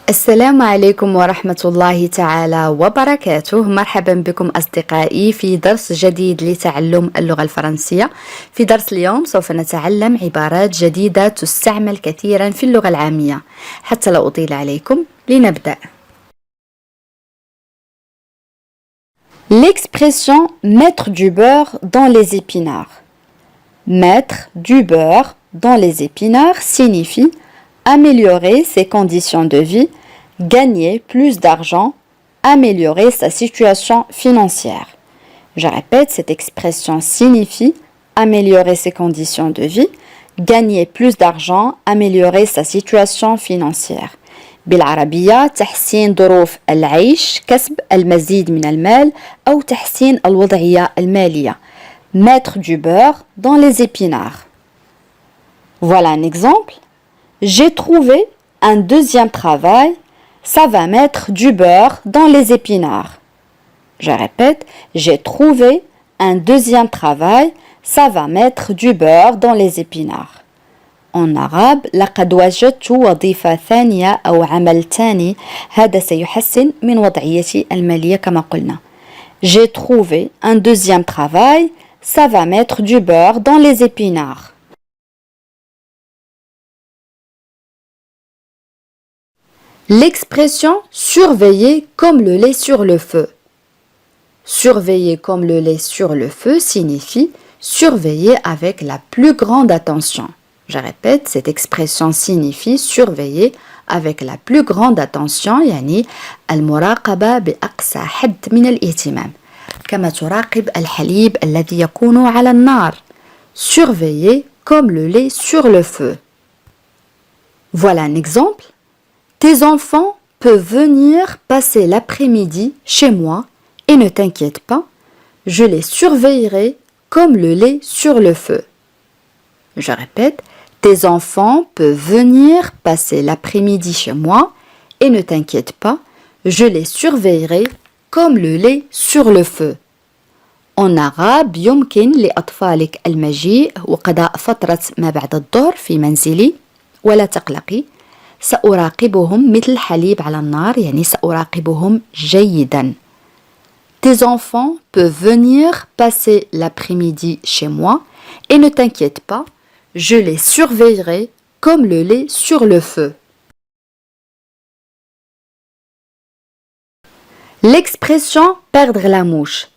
السلام عليكم ورحمة الله تعالى وبركاته. مرحبا بكم أصدقائي في درس جديد لتعلم اللغة الفرنسية. في درس اليوم سوف نتعلم عبارات جديدة تستعمل كثيرا في اللغة العامية. حتى لا أطيل عليكم لنبدأ. L'expression mettre du beurre dans les épinards. Mettre du beurre dans les épinards signifie améliorer ses conditions de vie, gagner plus d'argent, améliorer sa situation financière. Je répète, cette expression signifie améliorer ses conditions de vie, gagner plus d'argent, améliorer sa situation financière. بالعربية تحسين ظروف العيش، كسب المزيد من المال أو تحسين الوضعية المالية. Mettre du beurre dans les épinards. Voilà un exemple. J'ai trouvé un deuxième travail, ça va mettre du beurre dans les épinards. Je répète, j'ai trouvé un deuxième travail, ça va mettre du beurre dans les épinards. En arabe, لقد وجدت وظيفة ثانية أو عمل ثاني، هذا سيحسن من وضعيتي المالية كما قلنا. J'ai trouvé un deuxième travail, ça va mettre du beurre dans les épinards. L'expression surveiller comme le lait sur le feu. Surveiller comme le lait sur le feu signifie surveiller avec la plus grande attention. Je répète, cette expression signifie surveiller avec la plus grande attention، يعني المراقبة بأقصى حد من الاهتمام، كما تراقب الحليب الذي يكون على النار. Surveiller comme le lait sur le feu. Voilà un exemple. Tes enfants peuvent venir passer l'après-midi chez moi et ne t'inquiète pas, je les surveillerai comme le lait sur le feu. Je répète, tes enfants peuvent venir passer l'après-midi chez moi et ne t'inquiète pas, je les surveillerai comme le lait sur le feu. En arabe يمكن لأطفالك المجيء وقضاء فترة ما بعد الظهر في منزلي ولا تقلقي. سأراقبهم مثل حليب على النار، يعني سأراقبهم جيدا. Tes enfants peuvent venir passer l'après-midi chez moi et ne t'inquiète pas, je les surveillerai comme le lait sur le feu. L'expression perdre la mouche.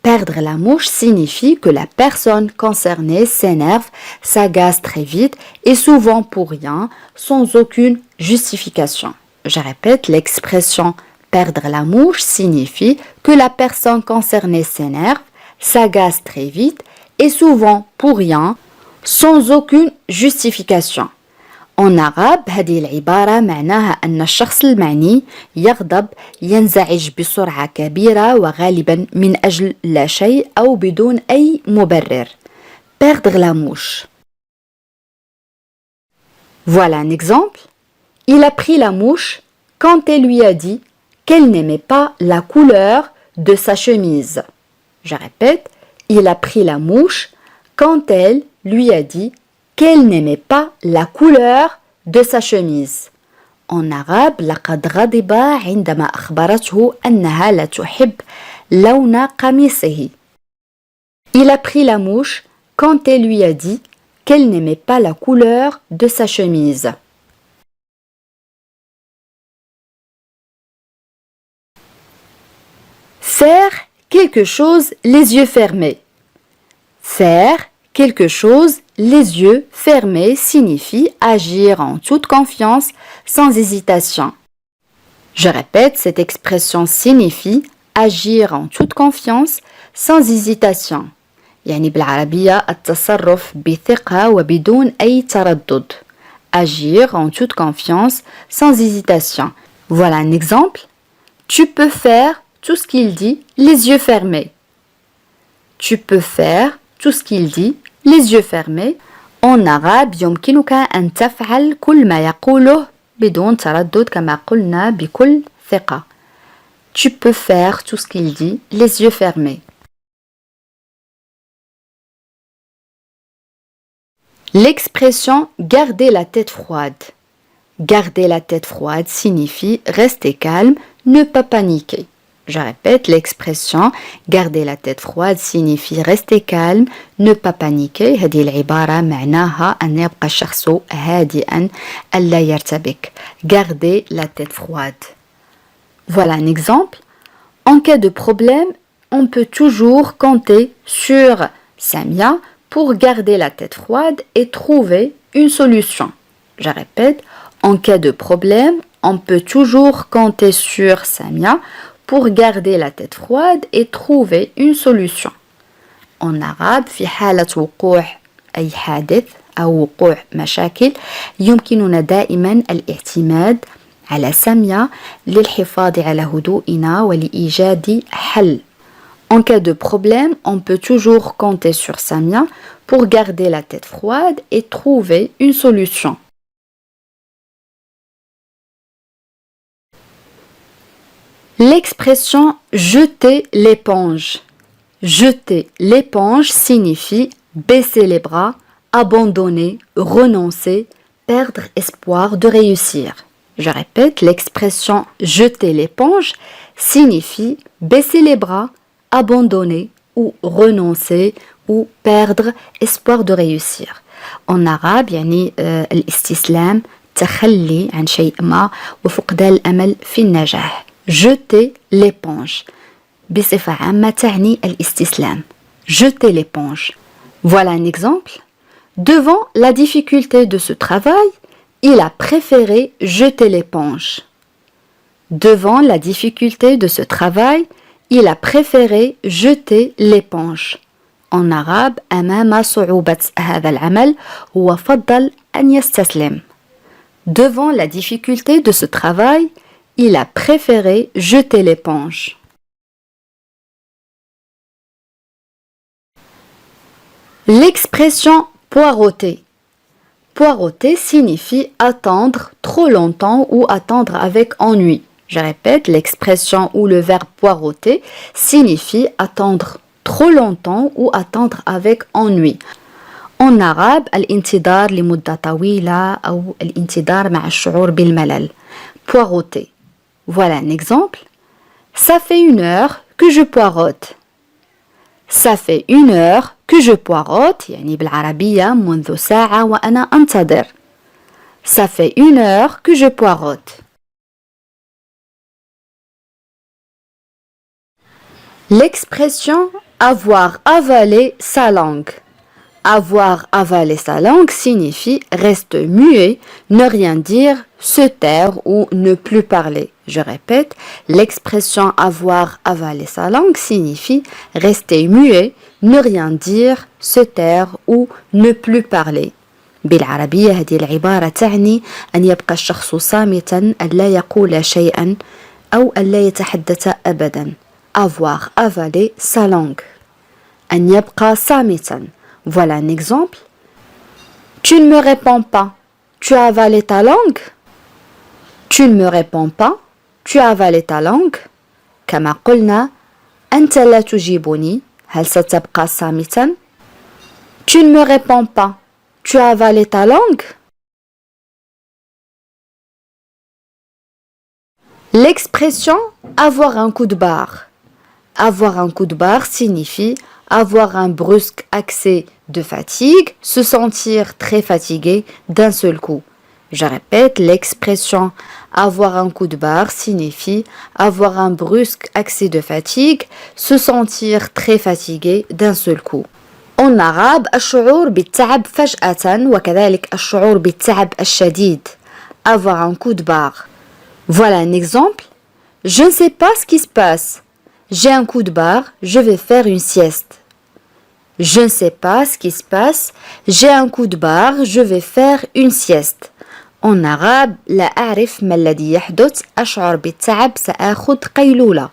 Perdre la mouche signifie que la personne concernée s'énerve, s'agace très vite et souvent pour rien, sans aucune justification. Je répète, l'expression perdre la mouche signifie que la personne concernée s'énerve, s'agace très vite et souvent pour rien, sans aucune justification. En arabe هذه العبارة معناها أن الشخص المعني يغضب، ينزعج بسرعة كبيرة وغالبا من أجل لا شيء أو بدون أي مبرر. Perdre la mouche. Voilà un exemple. Il a pris la mouche quand elle lui a dit qu'elle n'aimait pas la couleur de sa chemise. Je répète, il a pris la mouche quand elle lui a dit qu'elle n'aimait pas la couleur de sa chemise. En arabe, لقد غضب عندما أخبرته أنها لا تحب لون قميصه. Il a pris la mouche quand elle lui a dit qu'elle n'aimait pas la couleur de sa chemise. Faire quelque chose les yeux fermés. Faire quelque chose les yeux fermés signifie agir en toute confiance, sans hésitation. Je répète, cette expression signifie agir en toute confiance, sans hésitation. يعني بالعربية التصرف بثقة وبدون أي تردد. Agir en toute confiance, sans hésitation. Voilà un exemple. Tu peux faire tout ce qu'il dit les yeux fermés. Tu peux faire tout ce qu'il dit les yeux fermés. En arabe يمكنك أن تفعل كل ما يقوله بدون تردد كما قلنا بكل ثقة. Tu peux faire tout ce qu'il dit les yeux fermés. L'expression garder la tête froide. Garder la tête froide signifie rester calme, ne pas paniquer. Je répète, l'expression garder la tête froide signifie rester calme, ne pas paniquer. هذه العبارة معناها أن يبقى الشخص هادئا ألا يرتبك. Garder la tête froide. Voilà un exemple. En cas de problème, on peut toujours compter sur Samia pour garder la tête froide et trouver une solution. Je répète, en cas de problème, on peut toujours compter sur Samia pour garder la tête froide et trouver une solution. En arabe, في حالة وقوع أي حادث أو وقوع مشاكل يمكننا دائما الاعتماد على سامية للحفاظ على هدوئنا ولإيجاد حل. En cas de problème, on peut toujours compter sur Samia pour garder la tête froide et trouver une solution. L'expression jeter l'éponge. Jeter l'éponge signifie baisser les bras, abandonner, renoncer, perdre espoir de réussir. Je répète, l'expression jeter l'éponge signifie baisser les bras, abandonner ou renoncer ou perdre espoir de réussir. En arabe يعني الاستسلام تخلي عن شيء ما وفقدان الأمل في النجاح. Jeter l'éponge. بصفة عامة تعني الاستسلام. Jeter l'éponge. Voilà un exemple. Devant la difficulté de ce travail, il a préféré jeter l'éponge. Devant la difficulté de ce travail, il a préféré jeter l'éponge. En arabe, أمام صعوبة هذا العمل هو فضل أن يستسلم. Devant la difficulté de ce travail, il a préféré jeter l'éponge. L'expression poireauter. Poireauter signifie attendre trop longtemps ou attendre avec ennui. Je répète, l'expression ou le verbe poireauter signifie attendre trop longtemps ou attendre avec ennui. En arabe, الانتظار لمدة طويلة أو الانتظار مع الشعور بالملل. Poireauter. Voilà un exemple. Ça fait 1 heure que je poireaute. Ça fait 1 heure que je poireaute. يعني بالعربية منذ ساعة وأنا أنتظر. Ça fait 1 heure que je poireaute. L'expression avoir avalé sa langue. Avoir avalé sa langue signifie rester muet, ne rien dire, se taire ou ne plus parler. Je répète, l'expression avoir avalé sa langue signifie rester muet, ne rien dire, se taire ou ne plus parler. بالعربية هذه العبارة تعني أن يبقى الشخص صامتا أن لا يقول شيئا أو أن لا يتحدث أبدا. Avoir avalé sa langue. أن يبقى صامتا. Voilà un exemple. Tu ne me réponds pas. Tu as avalé ta langue. Tu ne me réponds pas. Tu as avalé ta langue. كما قلنا أنت لا تجيبني. هل ستبقى صامتا؟ Tu ne me réponds pas. Tu as avalé ta langue. L'expression avoir un coup de barre. Avoir un coup de barre signifie avoir un brusque accès de fatigue, se sentir très fatigué d'un seul coup. Je répète, l'expression avoir un coup de barre signifie avoir un brusque accès de fatigue, se sentir très fatigué d'un seul coup. En arabe, الشعور بالتعب فجأة وكذلك الشعور بالتعب الشديد. Avoir un coup de barre. Voilà un exemple. Je ne sais pas ce qui se passe. J'ai un coup de barre, je vais faire une sieste. Je ne sais pas ce qui se passe. J'ai un coup de barre, je vais faire une sieste. En arabe, لا أعرف ما الذي يحدث. أشعر بالتعب سآخذ قيلولة.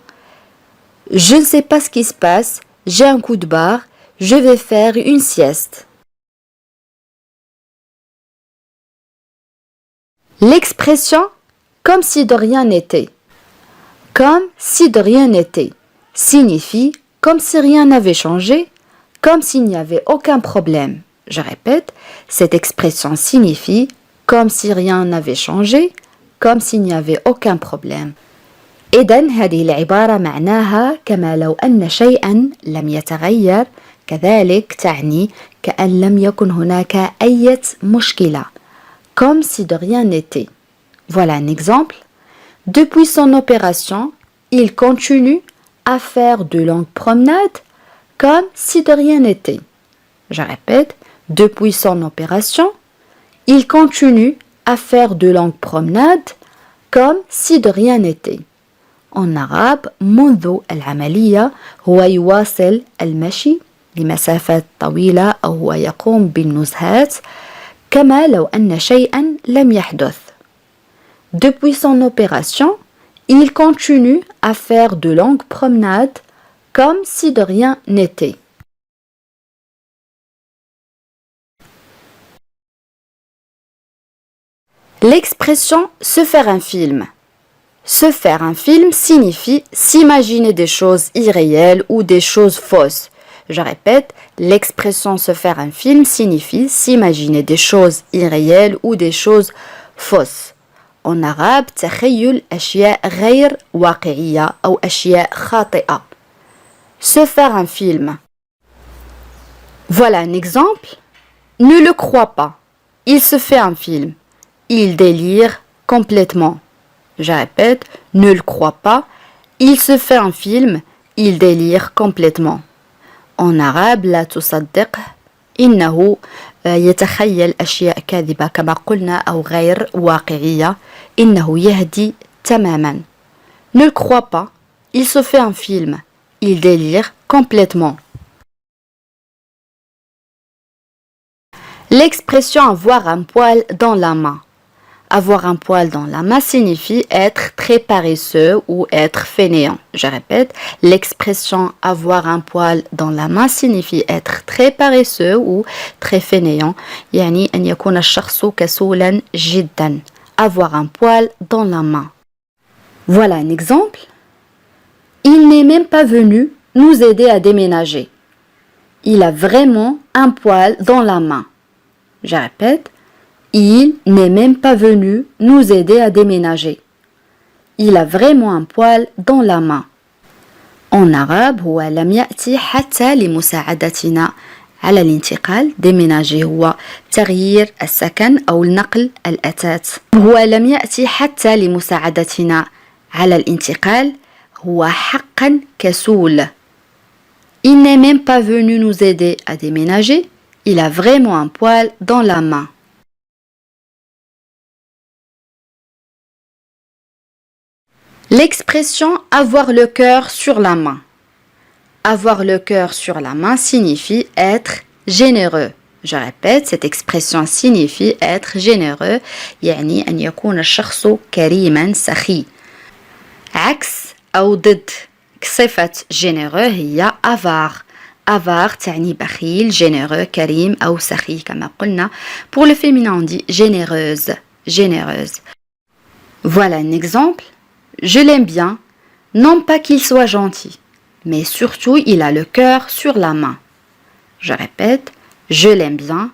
Je ne sais pas ce qui se passe. J'ai un coup de barre, je vais faire une sieste. L'expression comme si de rien n'était. Comme si de rien n'était signifie comme si rien n'avait changé, comme s'il n'y avait aucun problème. Je répète, cette expression signifie comme si rien n'avait changé, comme s'il n'y avait aucun problème. إذن هذه العبارة معناها كما لو أن شيئا لم يتغير، كذلك تعني كأن لم يكن هناك أي مشكلة، comme si de rien n'était. Voilà un exemple. Depuis son opération, il continue à faire de longues promenades comme si de rien n'était. Je répète, depuis son opération, il continue à faire de longues promenades comme si de rien n'était. En arabe, منذ العملية هو يواصل المشي لمسافات طويلة أو هو يقوم بالنزهات كما لو أن شيئا لم يحدث. Depuis son opération, il continue à faire de longues promenades comme si de rien n'était. L'expression se faire un film. Se faire un film signifie s'imaginer des choses irréelles ou des choses fausses. Je répète, l'expression se faire un film signifie s'imaginer des choses irréelles ou des choses fausses. En arabe, تخيل أشياء غير واقعية أو أشياء خاطئة. Se faire un film. Voilà un exemple. Ne le crois pas. Il se fait un film. Il délire complètement. Je répète, ne le crois pas. Il se fait un film. Il délire complètement. En arabe, لا تصدقه إنه يتخيل أشياء كاذبة كما قلنا أو غير واقعية إنه يهدي تماما. Ne le crois pas. Il se fait un film. Il délire complètement. L'expression avoir un poil dans la main. Avoir un poil dans la main signifie être très paresseux ou être fainéant. Je répète, l'expression avoir un poil dans la main signifie être très paresseux ou très fainéant. يعني أن يكون الشخص كسولا جدا. Avoir un poil dans la main. Voilà un exemple. Il n'est même pas venu nous aider à déménager. Il a vraiment un poil dans la main. Je répète, il n'est même pas venu nous aider à déménager. Il a vraiment un poil dans la main. En arabe, هو لم يأتي حتى لمساعدتنا على الانتقال. déménager هو تغيير السكن أو نقل الأثاث. هو لم يأتي حتى لمساعدتنا على الانتقال هو حقا كسول. Il n'est même pas venu nous aider à déménager. Il a vraiment un poil dans la main. L'expression avoir le cœur sur la main. Avoir le cœur sur la main signifie être généreux. Je répète, cette expression signifie être généreux. يعني أن يكون الشخص كريما سخي. عكس أو ضد صفة généreux هي avare. Avare تعني بخيل, généreux, كريم أو سخي كما قلنا. Pour le féminin on dit généreuse. Généreuse. Voilà un exemple. Je l'aime bien, non pas qu'il soit gentil, mais surtout il a le cœur sur la main. Je répète, je l'aime bien,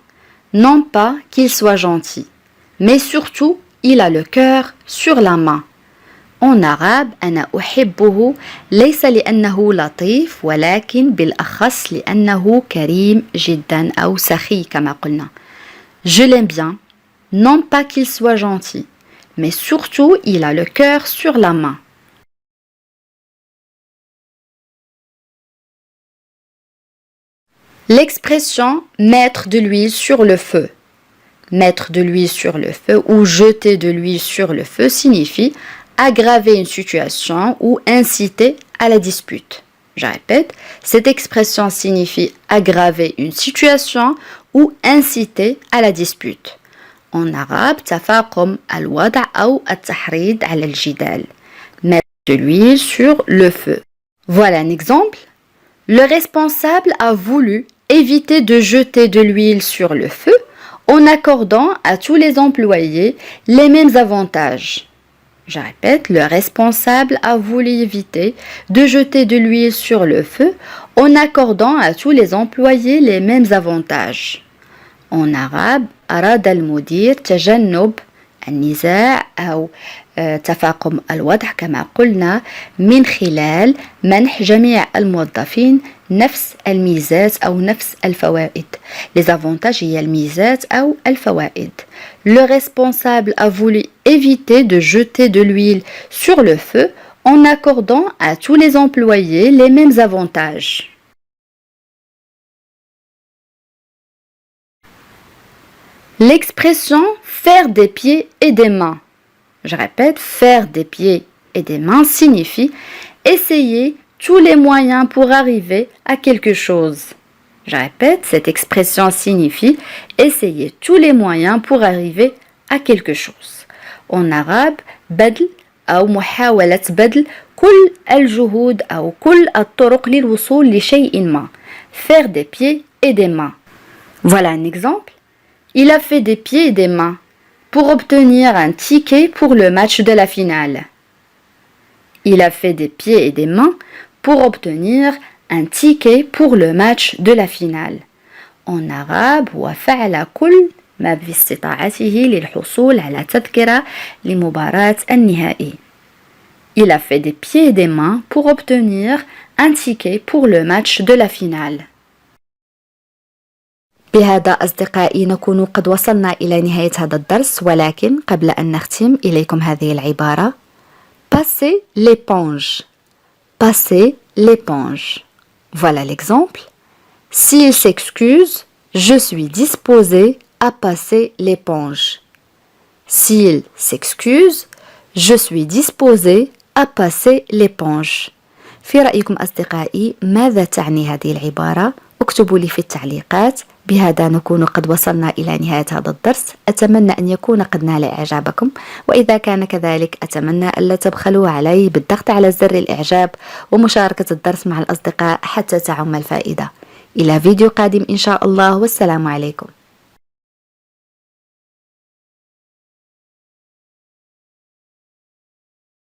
non pas qu'il soit gentil, mais surtout il a le cœur sur la main. En arabe, أنا أحبه ليس لأنه لطيف ولكن بالأخص لأنه كريم جدا أو سخي كما قلنا. Je l'aime bien, non pas qu'il soit gentil, mais surtout il a le cœur sur la main. L'expression mettre de l'huile sur le feu. Mettre de l'huile sur le feu ou jeter de l'huile sur le feu signifie aggraver une situation ou inciter à la dispute. Je répète, cette expression signifie aggraver une situation ou inciter à la dispute. En arabe, تفاقم الوضع أو التحريض على الجدال. Mettre de l'huile sur le feu. Voilà un exemple. Le responsable a voulu éviter de jeter de l'huile sur le feu en accordant à tous les employés les mêmes avantages. Je répète, le responsable a voulu éviter de jeter de l'huile sur le feu en accordant à tous les employés les mêmes avantages. En arabe أراد المدير تجنب النزاع أو تفاقم الوضع كما قلنا من خلال منح جميع الموظفين نفس الميزات أو نفس الفوائد. Les avantages هي الميزات أو الفوائد. Le responsable a voulu éviter de jeter de l'huile sur le feu en accordant à tous les employés les mêmes avantages. L'expression faire des pieds et des mains. Je répète, faire des pieds et des mains signifie essayer tous les moyens pour arriver à quelque chose. Je répète, cette expression signifie essayer tous les moyens pour arriver à quelque chose. En arabe, بدل أو محاولة بدل كل الجهود أو كل الطرق للوصول لشيء ما. Faire des pieds et des mains. Voilà un exemple. Il a fait des pieds et des mains pour obtenir un ticket pour le match de la finale. Il a fait des pieds et des mains pour obtenir un ticket pour le match de la finale. En arabe, وفعل كل ما باستطاعته للحصول على تذكرة لمباراة النهائي. Il a fait des pieds et des mains pour obtenir un ticket pour le match de la finale. بهذا أصدقائي نكون قد وصلنا إلى نهاية هذا الدرس، ولكن قبل أن نختم إليكم هذه العبارة: passer l'éponge. Passer l'éponge. Voilà l'exemple. S'il s'excuse, je suis disposé à passer l'éponge. S'il s'excuse, je suis disposé à passer l'éponge. في رأيكم أصدقائي ماذا تعني هذه العبارة؟ اكتبوا لي في التعليقات. بهذا نكون قد وصلنا إلى نهاية هذا الدرس. أتمنى أن يكون قد نال إعجابكم، وإذا كان كذلك أتمنى ألا تبخلوا علي بالضغط على زر الإعجاب ومشاركة الدرس مع الأصدقاء حتى تعم الفائدة. إلى فيديو قادم إن شاء الله، والسلام عليكم.